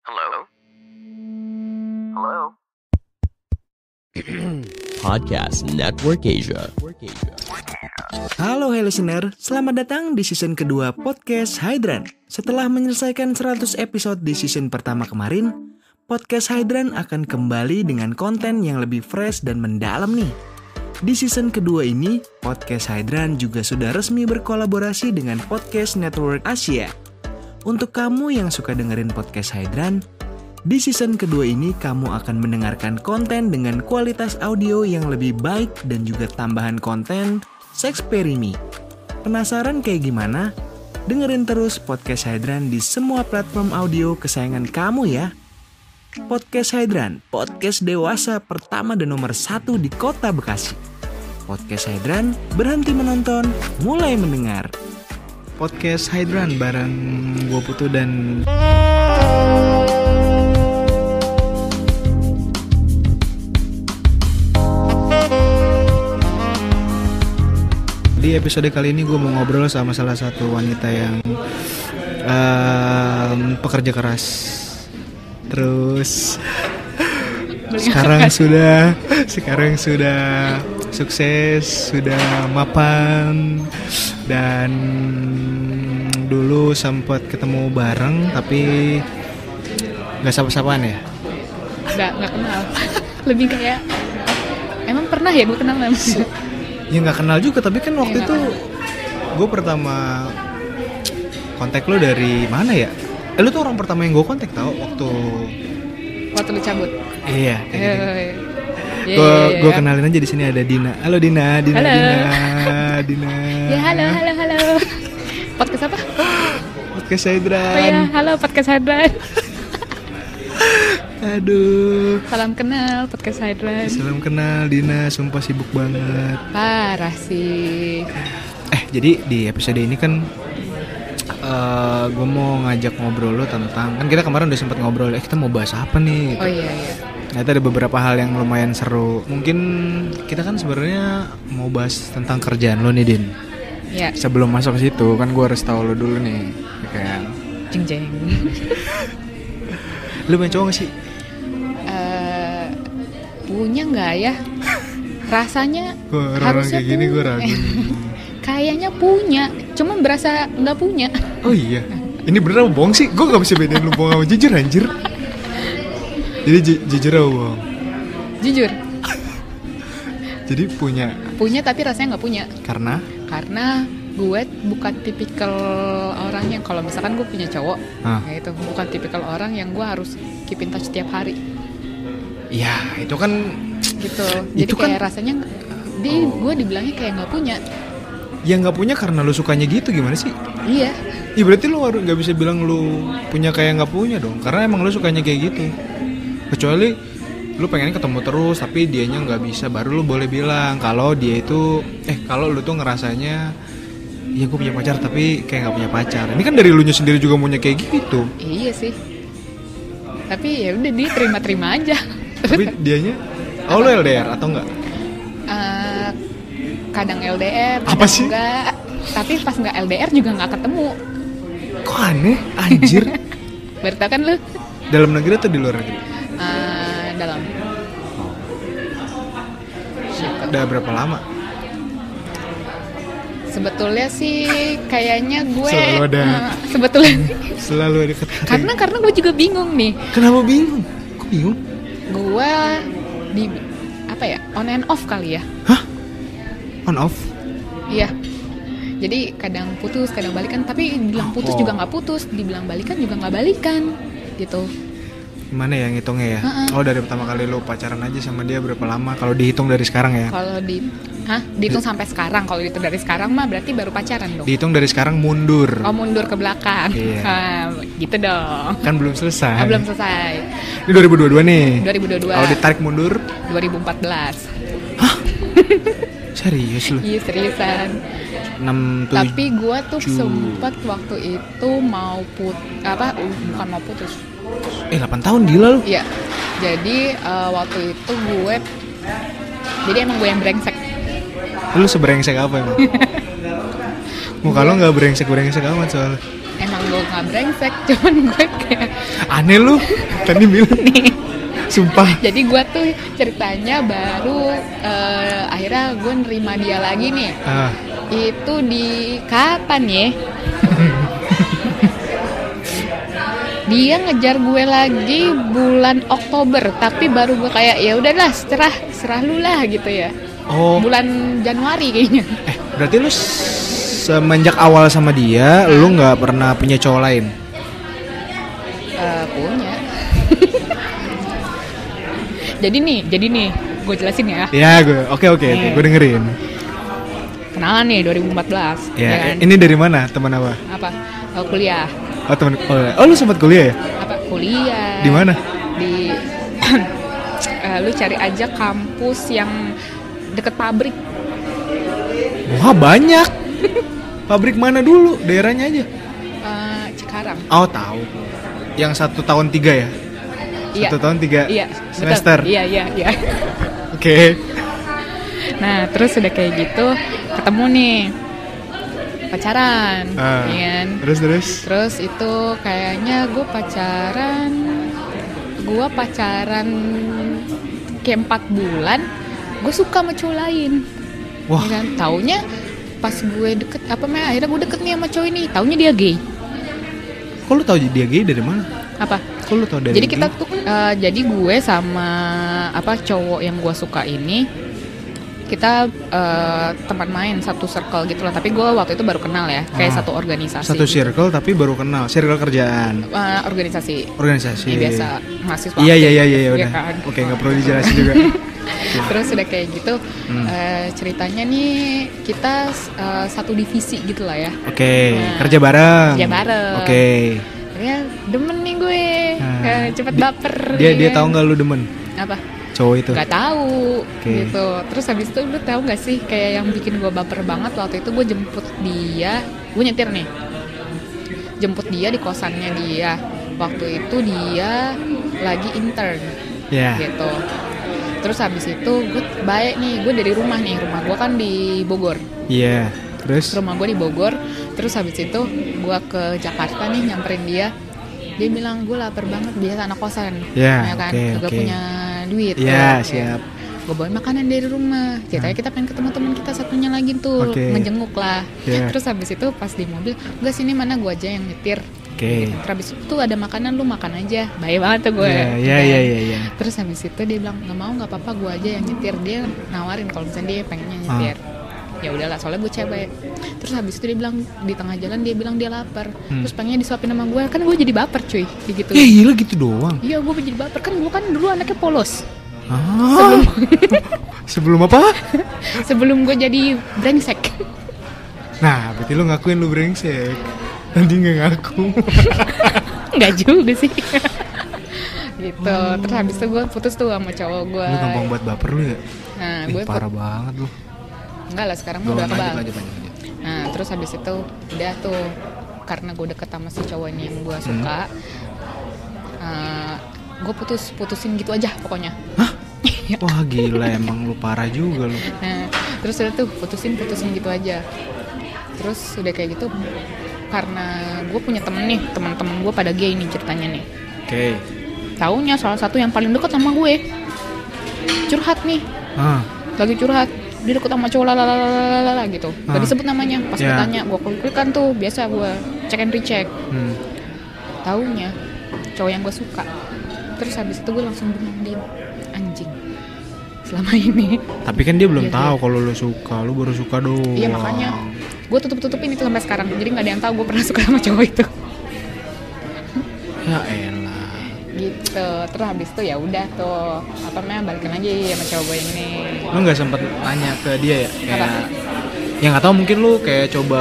Halo? Halo? Podcast Network Asia. Halo listener, selamat datang di season kedua podcast Hydran. Setelah menyelesaikan 100 episode di season pertama kemarin, podcast Hydran akan kembali dengan konten yang lebih fresh dan mendalam nih. Di season kedua ini, podcast Hydran juga sudah resmi berkolaborasi dengan Podcast Network Asia. Untuk kamu yang suka dengerin podcast Hydran, di season kedua ini kamu akan mendengarkan konten dengan kualitas audio yang lebih baik dan juga tambahan konten Sexperimi. Penasaran kayak gimana? Dengerin terus podcast Hydran di semua platform audio kesayangan kamu ya. Podcast Hydran, podcast dewasa pertama dan nomor 1 di kota Bekasi. Podcast Hydran, berhenti menonton, mulai mendengar. Podcast Hydran bareng gue Putu dan di episode kali ini gue mau ngobrol sama salah satu wanita yang pekerja keras. Terus sekarang sudah sukses, sudah mapan, dan dulu sempat ketemu bareng tapi nggak sapa-sapaan ya? Nggak kenal. Lebih kayak emang pernah ya gue kenal namanya? Ya nggak kenal juga, tapi kan waktu itu gue pertama kontak lo dari mana ya? Lo tuh orang pertama yang gue kontak tau waktu lu cabut. Iya. Iya. Gue kenalin aja, di sini ada Dina. Halo Dina. Halo. Dina. Ya halo. Podcast apa? Podcast Hydran. Oh ya, halo podcast Hydran. Aduh. Salam kenal podcast Hydran. Salam kenal Dina, sumpah sibuk banget. Parah sih. Jadi di episode ini kan gue mau ngajak ngobrol lo tentang, kan kita kemarin udah sempat ngobrol, kita mau bahas apa nih gitu. Oh iya. Ternyata ada beberapa hal yang lumayan seru. Mungkin kita kan sebenarnya mau bahas tentang kerjaan lo nih, Din. Ya. Sebelum masuk ke situ kan gue harus tahu lo dulu nih, kayak Jeng. lo punya cowok gak sih? Punya nggak ya? Rasanya Orang harusnya kayak gini gue punya. ragu. Kayaknya punya, cuma berasa nggak punya. Oh iya, ini bener apa bohong sih? Gue gak bisa bedain lu bohong sama jujur anjir. Jadi jujur apa bohong? Jujur. Jadi punya Tapi rasanya nggak punya. karena Gue bukan tipikal orang yang kalau misalkan gue punya cowok, gitu, bukan tipikal orang yang gue harus keep in touch setiap hari. ya itu kan Gitu. Jadi Itu kan- kayak rasanya gue dibilangnya kayak nggak punya. ya nggak punya karena lu sukanya gitu, gimana sih? Iya. Ya berarti lu harus nggak bisa bilang lu punya kayak nggak punya dong, karena emang lu sukanya kayak gitu. Kecuali lu pengen ketemu terus tapi dianya nggak bisa, baru lu boleh bilang kalau dia itu kalau lu tuh ngerasanya ya gue punya pacar tapi kayak nggak punya pacar. Ini kan dari lu nya sendiri juga maunya kayak gitu. Iya sih. Tapi ya udah terima aja. Tapi dianya lu LDR atau enggak? Kadang LDR, Apa kadang sih? enggak. Tapi pas nggak LDR juga nggak ketemu. Kok aneh anjir. Baru tau kan lu? Dalam negeri atau di luar negeri? Dalam. Udah berapa lama? Sebetulnya sih kayaknya gue Selalu ada. sebetulnya Selalu ada kata-kata. karena gue juga bingung nih. Kenapa bingung? Kok bingung? Gue di on and off kali ya. Hah? On off? Iya. Jadi kadang putus, kadang balikan. Tapi dibilang putus juga nggak putus, dibilang balikan juga nggak balikan, gitu. Gimana ya ngitungnya ya? Oh, dari pertama kali lu pacaran aja sama dia berapa lama? Kalau dihitung dari sekarang ya? Kalau dihitung sampai sekarang. Kalau dihitung dari sekarang mah berarti baru pacaran dong. Dihitung dari sekarang mundur. Oh, mundur ke belakang. Iya. Gitu dong. Kan belum selesai. Belum selesai. Ini 2022 nih. 2022. Kalau ditarik mundur 2014. serius lu? Iya, seriusan. 6 7. Tapi gue tuh sempet waktu itu bukan mau putus. 8 tahun gila lu. Iya. Jadi waktu itu jadi emang gue yang brengsek. Lu sebrengsek apa emang? Muka lo nggak brengsek amat soalnya. emang gue nggak brengsek, cuman gue kayak Aneh lu, tadi bilang. Sumpah. jadi gue tuh ceritanya baru akhirnya gue nerima dia lagi nih. Itu di kapan ya? Dia ngejar gue lagi bulan Oktober, tapi baru gue kayak ya udahlah, serah lu lah gitu ya. Oh. Bulan Januari kayaknya. Berarti lu semenjak awal sama dia, lu nggak pernah punya cowok lain? Punya. Jadi nih, gue jelasin ya. Ya, oke, gue dengerin. Kenalan nih 2014. Ya, kan? ini dari mana? Teman apa? Apa? Kuliah. Oh, teman. Oh, lu sempat kuliah ya? Apa? Kuliah. Di mana? Di lu cari aja kampus yang deket pabrik. Wah, banyak. Pabrik mana dulu? Daerahnya aja. Cikarang. Oh, tahu. Yang 1 tahun 3 ya? Iya. 1 tahun 3 Iya, semester. Betul. Iya. Oke. Nah, terus udah kayak gitu, ketemu nih, pacaran, ya kan? Terus itu kayaknya gue pacaran kayak 4 bulan, gue suka sama cowok lain. Wah. Ya kan? Taunya pas gue akhirnya gue deket nih sama cowok ini, taunya dia gay. Kok lu tahu dia gay dari mana? Apa? Kok lu tahu dari Jadi gay? kita tuh, jadi gue sama cowok yang gue suka ini, kita teman main satu circle gitu lah. Tapi gue waktu itu baru kenal ya, kayak satu organisasi. Satu circle tapi baru kenal, circle kerjaan. Organisasi. Organisasi. Biasa mahasiswa. Iya udah. Kan? Oke, nggak perlu dijelasin juga. Terus udah kayak gitu, ceritanya nih kita satu divisi gitu lah ya. Oke, kerja bareng. Oke. Ya demen nih gue, cepet baper. Dia tahu nggak lu demen? Apa? Cowok itu? Gak tahu gitu. Terus habis itu lu tahu nggak sih kayak yang bikin gue baper banget waktu itu gue jemput dia, gue nyetir nih, jemput dia di kosannya dia. Waktu itu dia lagi intern, gitu. Terus habis itu gue baik nih, gue dari rumah gue kan di Bogor. Iya. Terus? Rumah gue di Bogor. Terus habis itu gue ke Jakarta nih nyamperin dia. Dia bilang gue lapar banget, biasa anak kosan, ya kan, gak punya duit. Iya, siap. Gue bawain makanan dari rumah. Ceritanya kita pengen ketemu teman kita satunya lagi tuh, ngejenguk lah. Terus habis itu pas di mobil, gue sini mana gue aja yang nyetir. Terus habis itu ada makanan, lu makan aja. Baik banget tuh gue. Iya. Terus habis itu dia bilang nggak apa-apa, gue aja yang nyetir. Dia nawarin kalau misalnya dia pengennya nyetir. Ya udahlah, soalnya gue cewek. Terus habis itu dia bilang di tengah jalan dia bilang dia lapar. Terus pengennya disuapin sama gue, kan gue jadi baper cuy, gitu. Ya gila gitu doang. Iya, gue jadi baper, kan gue kan dulu anaknya polos. Sebelum apa? Sebelum gue jadi brengsek. Nah, berarti lu ngakuin lu brengsek. Nanti nggak ngaku. Nggak juga sih. Gitu. Terus habis itu gue putus tuh sama cowok gue. Lu gampang buat baper lu ya? Nah, gue parah banget lu. Enggak lah, sekarang udah kebal. Lanjut. Nah, terus habis itu udah tuh, karena gue deket sama si cowok ini yang gue suka, gue putusin gitu aja pokoknya. Hah? Wah gila, emang lu parah juga lu. Nah, terus udah tuh putusin gitu aja. Terus udah kayak gitu, karena gue punya teman-teman gue pada gay nih ceritanya nih. Taunya salah satu yang paling deket sama gue curhat nih, lagi curhat. Dia deket sama cowok lalala gitu. Gak disebut namanya. Pas gue tanya, gue klik kan tuh, biasa gue check and recheck. Taunya cowok yang gue suka. Terus habis itu gue langsung bilang, anjing selama ini. Tapi kan dia belum tahu kalau lu suka, lu baru suka doang. Iya, makanya gue tutup-tutupin itu sampai sekarang. Jadi nggak ada yang tahu gue pernah suka sama cowok itu. Ya elah. Gitu. Terus habis itu ya udah tuh, balikan lagi sama cowok gue ini. Lu nggak sempet nanya ke dia ya? Kayak, ya nggak tahu, mungkin lu kayak coba,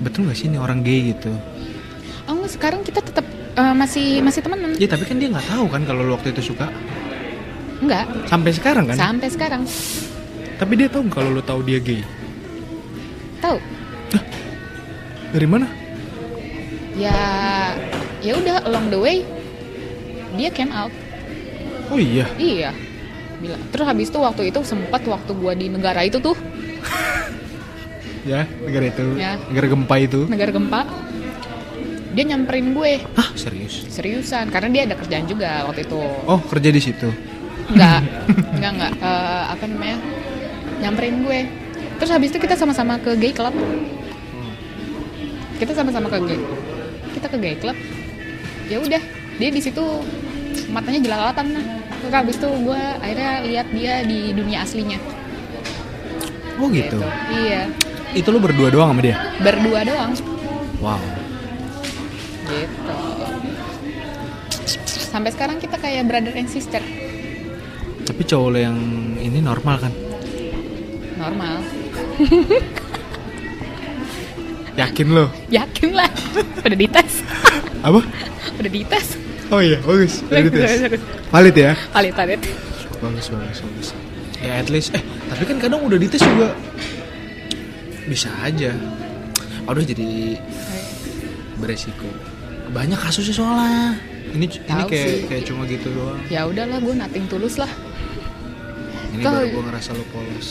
betul nggak sih ini orang gay gitu? Oh enggak, sekarang kita tetap masih temenan. Ya tapi kan dia nggak tahu kan kalau lu waktu itu suka. Enggak. Sampai sekarang kan? Sampai sekarang. Tapi dia tahu kalau lu tahu dia gay? Tahu. Hah? Dari mana? Ya udah, along the way dia came out. Oh iya. Iya. Bila. Terus habis itu waktu gua di negara itu tuh. Ya, negara itu. Ya. Negara gempa itu. Negara gempa. dia nyamperin gue. Hah, serius? Seriusan, karena dia ada kerjaan juga waktu itu. Oh, kerja di situ? Enggak. Apa namanya? Nyamperin gue. Terus habis itu kita sama-sama ke gay club. Kita sama-sama ke gay club. Ya udah, dia di situ matanya jelalatan lah. Terus habis itu gue akhirnya lihat dia di dunia aslinya. Oh gitu. Iya. Itu lu berdua doang sama dia? Berdua doang. Wow. Gitu. Sampai sekarang kita kayak brother and sister. Tapi cowok lo yang ini normal kan? Normal. Yakin lo? Yakin lah. Udah dites. Apa? Udah dites. Oh iya, bagus. Udah dites. Valid ya? Valid. Bagus. Ya at least, tapi kan kadang udah dites juga bisa aja. Aduh jadi beresiko. Banyak kasusnya soalnya. Ini kayak cuma gitu doang. Ya udahlah, gue nothing tulus lah. Ini baru gue ngerasa lo polos.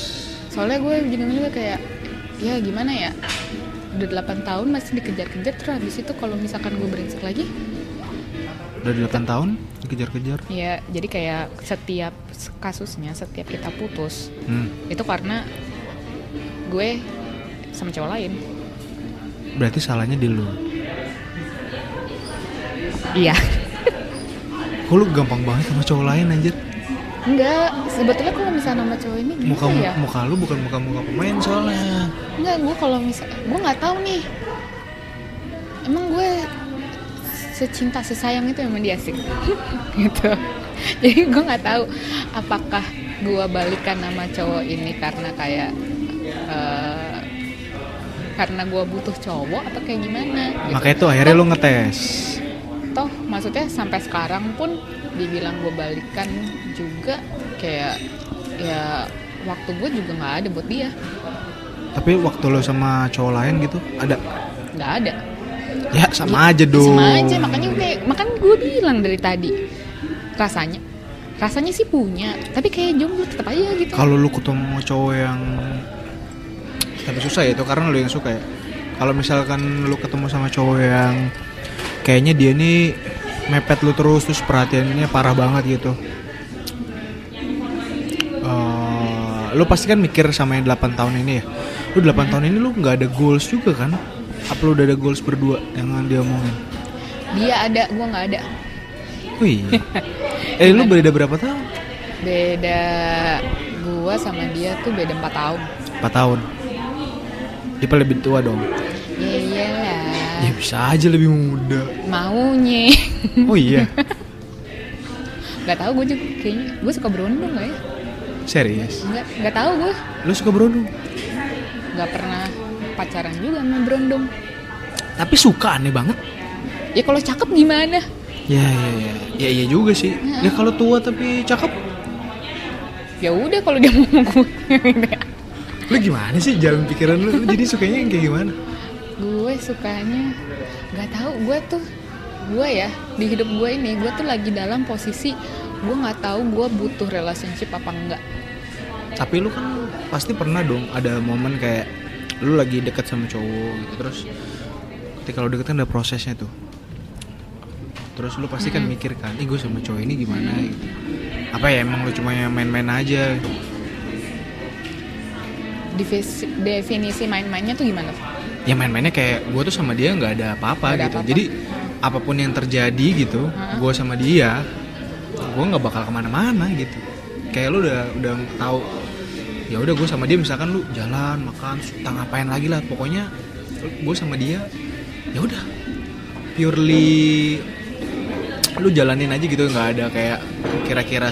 Soalnya gue juga kayak, ya gimana ya, udah 8 tahun masih dikejar-kejar. Terus habis itu kalau misalkan gue brengsek lagi, udah 8 tahun dikejar-kejar. Iya, jadi kayak setiap kasusnya, setiap kita putus, itu karena gue sama cowok lain. Berarti salahnya di lu. Iya. Kok lu gampang banget sama cowok lain anjir? Enggak, sebetulnya kalau misalnya nama cowok ini gimana ya? Muka lu bukan muka pemain soalnya. Enggak, gue kalau misalnya, gue nggak tahu nih. Emang gue secinta sesayang itu sama dia sih. Gitu. Jadi gue nggak tahu apakah gue balikan nama cowok ini karena kayak karena gue butuh cowok atau kayak gimana gitu. Makanya tuh akhirnya lo ngetes. Toh maksudnya sampai sekarang pun dibilang gue balikan juga kayak ya waktu gue juga nggak ada buat dia. Tapi waktu lo sama cowok lain gitu ada? Nggak ada. Ya sama aja dong. Sama aja, makanya gue bilang dari tadi rasanya sih punya, tapi kayak jomblo tetap aja gitu. Kalau lu ketemu cowok yang tapi susah ya itu karena lu yang suka ya. Kalau misalkan lu ketemu sama cowok yang kayaknya dia nih mepet lu terus perhatiannya parah banget gitu, lu pasti kan mikir sama yang 8 tahun ini ya. Lu 8 tahun ini lu gak ada goals juga kan? Apa lu udah ada goals berdua yang dia omongin? Dia ada, gua gak ada. Wih. Lu beda berapa tahun? Beda gua sama dia tuh beda 4 tahun. 4 tahun. Dia paling lebih tua dong. Ya iyalah. Ya bisa aja lebih muda. Maunya. Oh iya. Gak tahu, gue juga kayaknya gue suka berondong gak ya? Serius? Gak tahu gue. Lu suka berondong? Gak pernah pacaran juga sama berondong. Tapi suka, aneh banget. Ya kalau cakep gimana? Ya iya juga sih. Ya kalau tua tapi cakep. Ya udah kalau dia mau gue. Lu gimana sih jalan pikiran lu? Jadi sukanya yang kayak gimana? Gue sukanya nggak tahu. Gue ya di hidup gue ini gue tuh lagi dalam posisi gue nggak tahu gue butuh relationship apa enggak. Tapi lu kan pasti pernah dong ada momen kayak lu lagi deket sama cowok gitu, terus ketika lu deket kan ada prosesnya tuh. Terus lu pasti kan mikir kan, gue sama cowok ini gimana gitu. Apa ya emang lu cuma main-main aja? Definisi main-mainnya tuh gimana? Ya main-mainnya kayak gue tuh sama dia nggak ada apa-apa gitu. Jadi apapun yang terjadi gitu, gue sama dia, gue nggak bakal kemana-mana gitu. Kayak lu udah tahu. Ya udah gue sama dia misalkan lu jalan makan, entah ngapain lagi lah. Pokoknya gue sama dia, ya udah purely lu jalanin aja gitu, nggak ada kayak kira-kira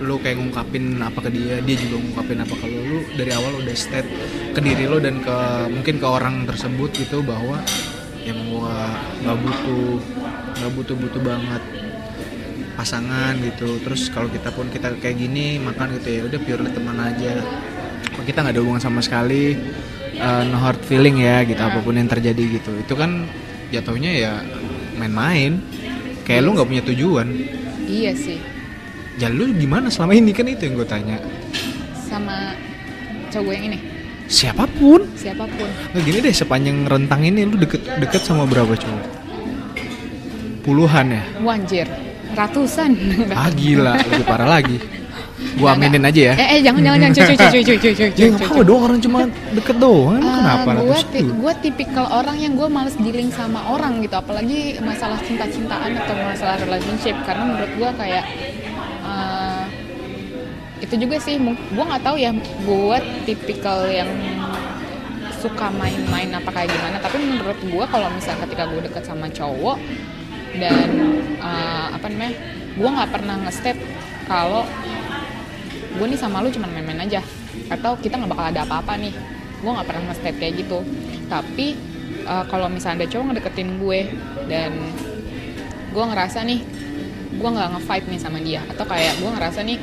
lu kayak ngungkapin apa ke dia juga ngungkapin apa ke lu dari awal udah state ke diri lu dan ke mungkin ke orang tersebut gitu bahwa yang gua nggak butuh banget pasangan gitu. Terus kalau kita kayak gini makan gitu ya udah purely teman aja, kita nggak ada hubungan sama sekali, no hard feeling ya gitu. Apapun yang terjadi gitu itu kan jatuhnya ya main-main kayak lu nggak punya tujuan. Iya sih. Ya lu gimana selama ini, kan itu yang gue tanya. Sama cowok yang ini? Siapapun. Nah gini deh, sepanjang rentang ini lu deket sama berapa cowok? Puluhan ya? Wanjir, ratusan. Gila, lebih parah lagi. Gua aminin aja ya. Jangan cuy. Ya nggak apa dong, orang cuma deket doang. Kenapa Gue tipikal orang yang gue males dealing sama orang gitu, apalagi masalah cinta-cintaan atau masalah relationship, karena menurut gue kayak itu juga sih, gue nggak tahu ya, gue tipikal yang suka main-main apa kayak gimana. Tapi menurut gue kalau misalnya ketika gue deket sama cowok dan gue nggak pernah nge-state kalau gue nih sama lu cuma main-main aja atau kita nggak bakal ada apa-apa nih, gue nggak pernah nge-state kayak gitu. Tapi kalau misalnya ada cowok ngedeketin gue dan gue ngerasa nih gue nggak nge-vibe nih sama dia, atau kayak gue ngerasa nih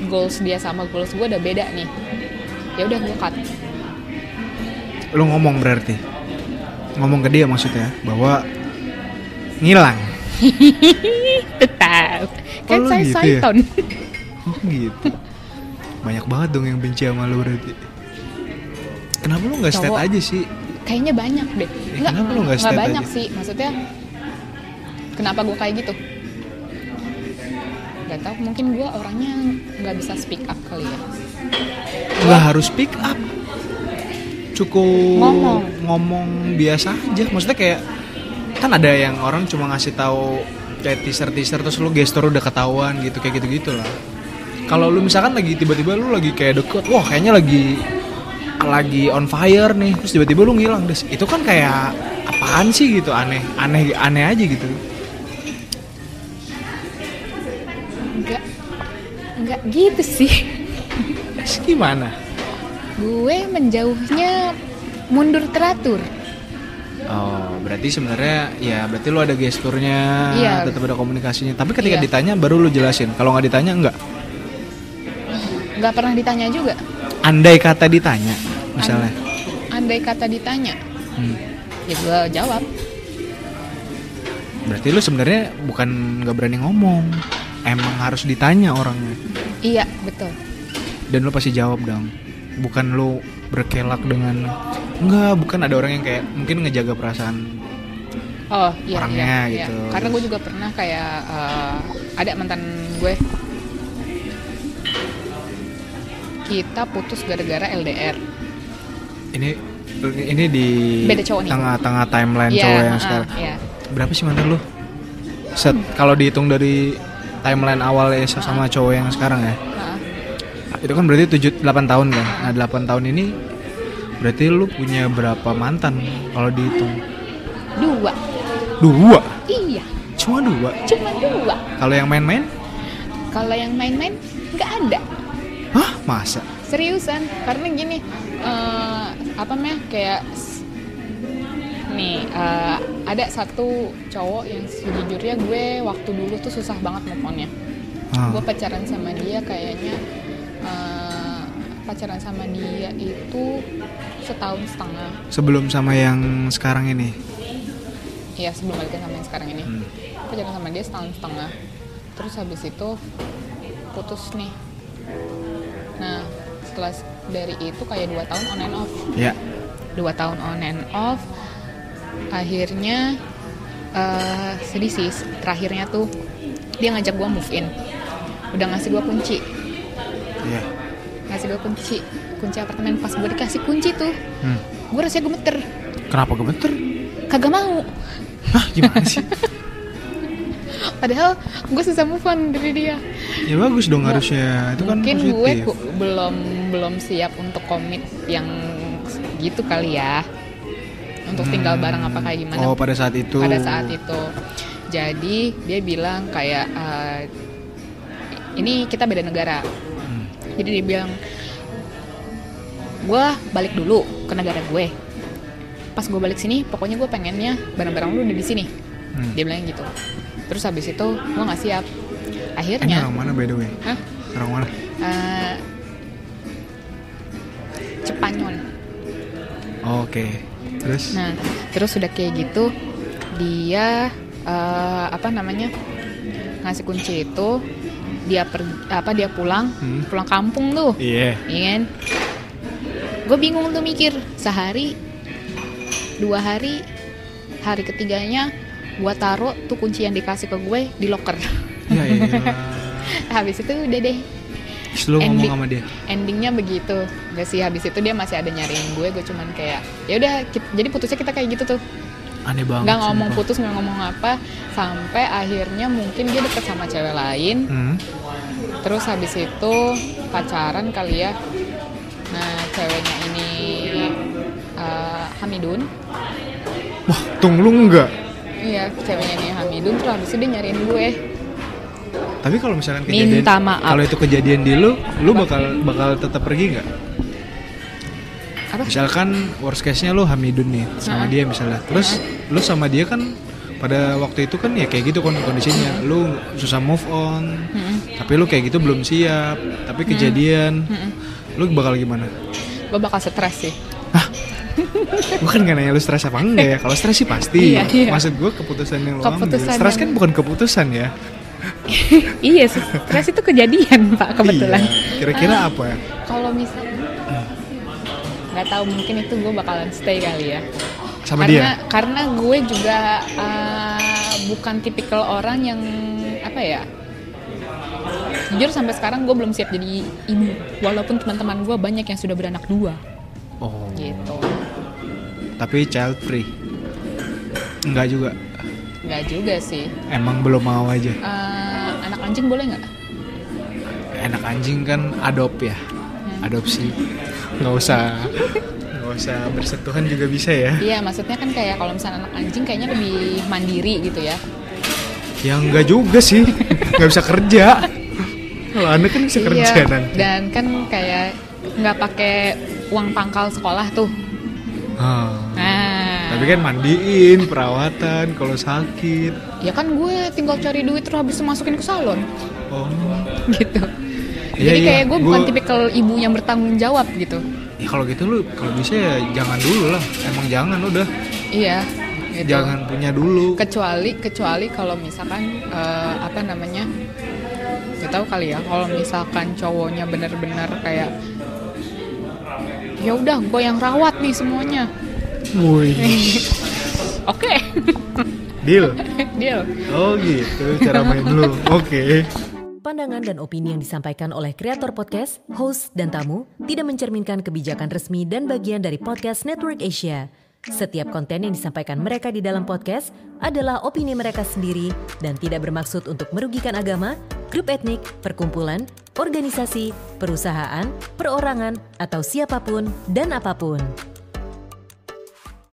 goals dia sama goals gue udah beda nih, ya udah gue cut. Lu ngomong ke dia maksudnya bahwa ngilang. Tetap kan saya gitu Saiton ya? Oh gitu. Banyak banget dong yang benci sama lu berarti. Kenapa lu gak state aja sih? Kayaknya banyak deh. Kenapa lu gak state aja? Gak banyak sih, maksudnya kenapa gue kayak gitu? Gak tau, mungkin gue orangnya gak bisa speak up kali ya. Gak harus speak up, cukup ngomong biasa aja. Maksudnya kayak kan ada yang orang cuma ngasih tahu kayak teaser terus lu gestur udah ketahuan gitu, kayak gitu lah. Kalau lu misalkan lagi tiba-tiba lu lagi kayak deket, wah kayaknya lagi on fire nih, terus tiba-tiba lu ngilang deh, itu kan kayak apaan sih gitu, aneh aja gitu. Enggak gitu sih. Gimana? Gue menjauhnya mundur teratur. Oh, berarti sebenarnya ya berarti lu ada gesturnya, tetap ada komunikasinya. Tapi ketika Iya. ditanya baru lu jelasin. Kalau nggak ditanya enggak? Nggak pernah ditanya juga. Andai kata ditanya, misalnya. Andai kata ditanya, ya gue jawab. Berarti lu sebenarnya bukan nggak berani ngomong, emang harus ditanya orangnya. Iya betul. Dan lu pasti jawab dong. Bukan lu berkelak dengan enggak, bukan, ada orang yang kayak mungkin ngejaga perasaan orangnya gitu. Iya. Karena gue juga pernah kayak ada mantan gue, kita putus gara-gara LDR. Ini di beda cowok nih, tengah-tengah timeline cowok yang sekarang. Berapa sih mantan lu? Kalau dihitung dari timeline awal ya sama cowok yang sekarang ya. Itu kan berarti 7-8 tahun kan. Nah 8 tahun ini berarti lu punya berapa mantan kalau dihitung? 2. Iya. Cuma 2? Cuma 2. Kalau yang main-main? Kalau yang main-main nggak ada. Hah? Masa? Seriusan, karena gini, kayak nih ada satu cowok yang sejujurnya gue waktu dulu tuh susah banget move on-nya. Gue pacaran sama dia kayaknya itu 1,5 tahun. Sebelum sama yang sekarang ini? Iya, sebelum balikan sama yang sekarang ini. Pacaran sama dia 1,5 tahun. Terus habis itu putus nih. Nah, setelah dari itu kayak 2 tahun on and off. Iya. 2 tahun on and off. Akhirnya sedih sih. Terakhirnya tuh dia ngajak gue move in. Udah ngasih gue kunci. Iya. Ngasih gue kunci apartemen. Pas gue dikasih kunci tuh, gue rasanya gemeter. Kenapa gemeter? Kagak mau. Hah, gimana sih? Padahal gue susah move on dari dia. Ya bagus dong harusnya. Itu kan mungkin positif. Gue belum siap untuk komit yang gitu kali ya. Untuk tinggal bareng apa kayak gimana. Oh, pada saat itu. Jadi dia bilang kayak ini kita beda negara. Jadi dia bilang, gue balik dulu ke negara gue. Pas gue balik sini, pokoknya gue pengennya barang-barang lu udah di sini. Dia bilang gitu. Terus habis itu gue nggak siap. Akhirnya. Ini orang mana by the way? Hah? Orang mana? Cepanyol. Oke. Terus? Nah, terus udah kayak gitu, dia ngasih kunci itu, dia pulang kampung tuh. Iya. Kan? Gue bingung tuh mikir, sehari, 2 hari hari ketiganya gue taruh tuh kunci yang dikasih ke gue di locker. Ya Habis itu udah deh. Terus lu ngomong sama dia? Endingnya begitu. Gak sih, habis itu dia masih ada nyariin gue cuman kayak ya udah, jadi putusnya kita kayak gitu tuh. Aneh banget. Gak ngomong putus, gak ngomong apa, sampai akhirnya mungkin dia deket sama cewek lain. Terus habis itu pacaran kali ya. Nah ceweknya ini Hamidun. Wah, lu enggak? Iya, ceweknya ini Hamidun, terus habis itu dia nyariin gue. Tapi kalau misalkan kejadian, minta maaf. Kalau itu kejadian di lu bakal tetap pergi nggak? Apa? Misalkan worst case-nya lu Hamidun nih sama dia misalnya. Terus lu sama dia kan pada waktu itu kan ya kayak gitu kondisinya. Lu susah move on. Tapi lu kayak gitu belum siap. Tapi kejadian. Lu bakal gimana? Gue bakal stres sih. Hah? Bukan gak nanya lu stres apa enggak ya. Kalau stres sih pasti. Iya. Maksud gue keputusan yang lu ambil. Stres kan yang... bukan keputusan ya. Iya, stres itu kejadian Pak, kebetulan. Iya. Kira-kira apa ya? Kalau misalnya nggak tahu, mungkin itu gue bakalan stay kali ya. Sama dia? Karena gue juga bukan tipikal orang yang apa ya. Jujur sampai sekarang gue belum siap jadi ibu. Walaupun teman-teman gue banyak yang sudah beranak 2. Oh. Gitu. Tapi child free? Enggak juga? Enggak juga sih. Emang belum mau aja? Anak anjing boleh nggak? Anak anjing kan ya, adopsi. Nggak usah bersentuhan juga bisa ya? Iya, maksudnya kan kayak kalau misalnya anak anjing kayaknya lebih mandiri gitu ya. Ya enggak juga sih, nggak bisa kerja. Kalau anak kan bisa kerja nanti. Dan kan kayak nggak pakai uang pangkal sekolah tuh. Tapi kan mandiin, perawatan, kalau sakit. Ya kan gue tinggal cari duit terus habis itu masukin ke salon. Oh. Gitu. Jadi kayak gue bukan tipikal ibu yang bertanggung jawab gitu. Ya kalau gitu lu, kalau bisa ya jangan dulu lah. Emang jangan udah. Iya. Gitu. Jangan punya dulu. Kecuali kalau misalkan apa namanya? Gak tahu kali ya. Kalau misalkan cowoknya benar-benar kayak ya udah gue yang rawat nih semuanya. Woi. Oke. Deal. Deal. Oh gitu cara main lu. Oke. Pandangan dan opini yang disampaikan oleh kreator podcast, host, dan tamu tidak mencerminkan kebijakan resmi dan bagian dari Podcast Network Asia. Setiap konten yang disampaikan mereka di dalam podcast adalah opini mereka sendiri dan tidak bermaksud untuk merugikan agama, grup etnik, perkumpulan, organisasi, perusahaan, perorangan, atau siapapun dan apapun.